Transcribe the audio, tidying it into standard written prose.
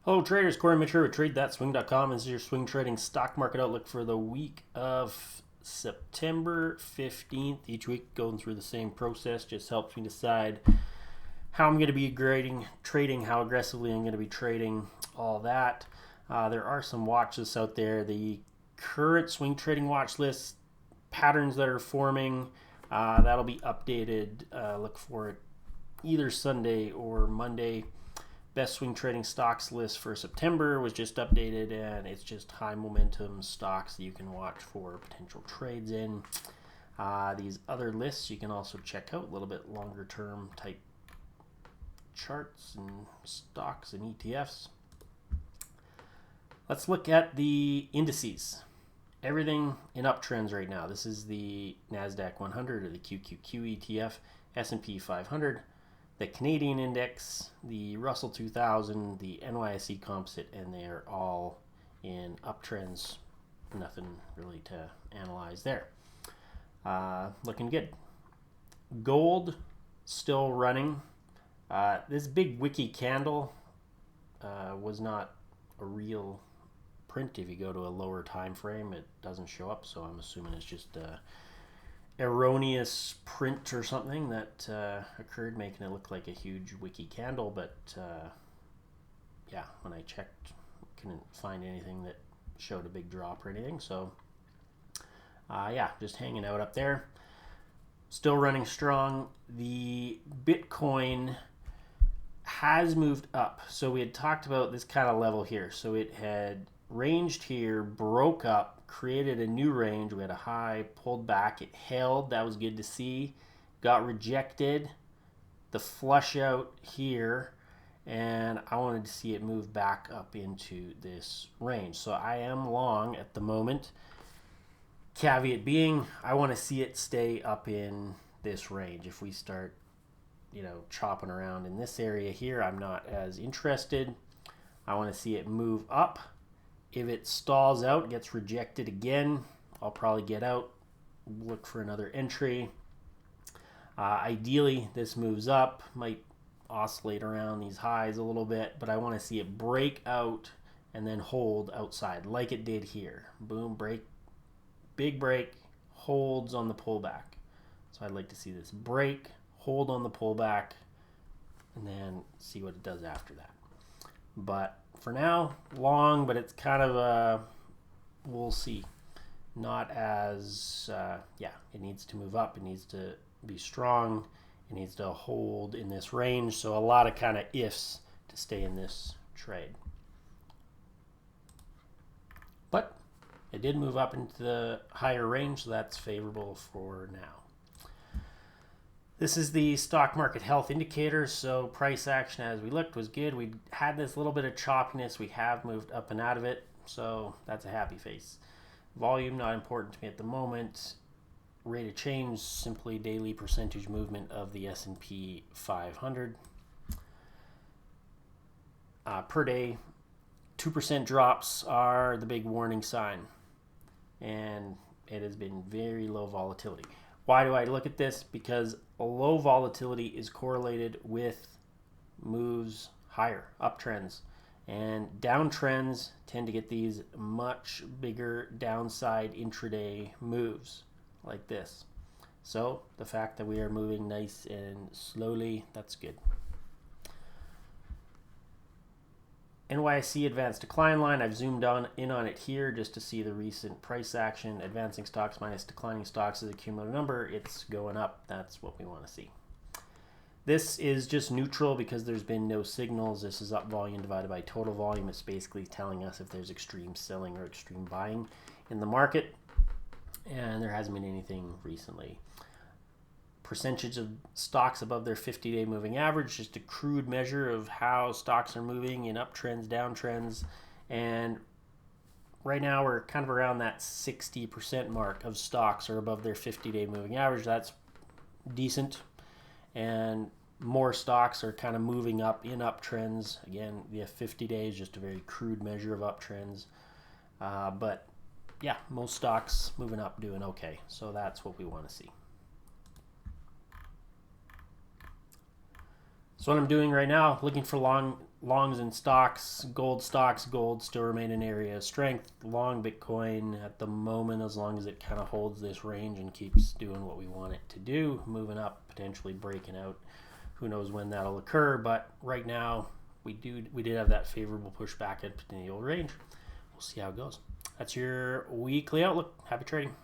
Hello traders, Cory Mitchell with TradeThatSwing.com. This is your swing trading stock market outlook for the week of September 15th. Each week going through the same process just helps me decide how I'm going to be trading, how aggressively I'm going to be trading, all that. There are some watch lists out there. The current swing trading watch list, patterns that are forming, that'll be updated. Look for it either Sunday or Monday. Best swing trading stocks list for September was just updated, and it's just high momentum stocks that you can watch for potential trades in. These other lists you can also check out, a little bit longer term type charts and stocks and ETFs. Let's look at the indices. Everything in uptrends right now. This is the NASDAQ 100 or the QQQ ETF, S&P 500. The Canadian index, the Russell 2000, the NYSE composite, and they are all in uptrends. Nothing really to analyze there. Looking good. Gold still running. This big wiki candle was not a real print. If you go to a lower time frame, it doesn't show up, so I'm assuming it's just erroneous print or something that occurred, making it look like a huge wiki candle. But yeah, when I checked, couldn't find anything that showed a big drop or anything. So yeah, just hanging out up there. Still running strong. The Bitcoin has moved up. So we had talked about this kind of level here. So it had ranged here, broke up, created a new range. We had a high, pulled back, it held. That was good to see. Got rejected. The flush out here, and I wanted to see it move back up into this range. So I am long at the moment. Caveat being, I want to see it stay up in this range. If we start, chopping around in this area here, I'm not as interested. I want to see it move up. If it stalls out, gets rejected again, I'll probably get out, look for another entry. Ideally, this moves up, might oscillate around these highs a little bit, but I want to see it break out and then hold outside like it did here. Boom, break, big break, holds on the pullback. So I'd like to see this break, hold on the pullback, and then see what it does after that. But for now, long, but it's kind of we'll see. Not as, it needs to move up. It needs to be strong. It needs to hold in this range. So a lot of kind of ifs to stay in this trade. But it did move up into the higher range, so that's favorable for now. This is the stock market health indicator. So price action, as we looked, was good. We had this little bit of choppiness. We have moved up and out of it, so that's a happy face. Volume, not important to me at the moment. Rate of change, simply daily percentage movement of the S&P 500. Per day, 2% drops are the big warning sign, and it has been very low volatility. Why do I look at this? Because a low volatility is correlated with moves higher, uptrends. And downtrends tend to get these much bigger downside intraday moves like this. So the fact that we are moving nice and slowly, that's good. NYSE advanced decline line, I've zoomed in on it here just to see the recent price action. Advancing stocks minus declining stocks is a cumulative number. It's going up. That's what we want to see. This is just neutral because there's been no signals. This is up volume divided by total volume. It's basically telling us if there's extreme selling or extreme buying in the market. And there hasn't been anything recently. Percentage of stocks above their 50-day moving average, just a crude measure of how stocks are moving in uptrends, downtrends, and right now we're kind of around that 60% mark of stocks are above their 50-day moving average. That's decent, and more stocks are kind of moving up in uptrends. Again, the 50 days, just a very crude measure of uptrends, but yeah, most stocks moving up, doing okay, so that's what we want to see. So what I'm doing right now, looking for long longs and stocks, gold still remain an area of strength. Long Bitcoin at the moment, as long as it kind of holds this range and keeps doing what we want it to do, moving up, potentially breaking out. Who knows when that'll occur, but right now we did have that favorable pushback in the old range. We'll see how it goes. That's your weekly outlook. Happy trading.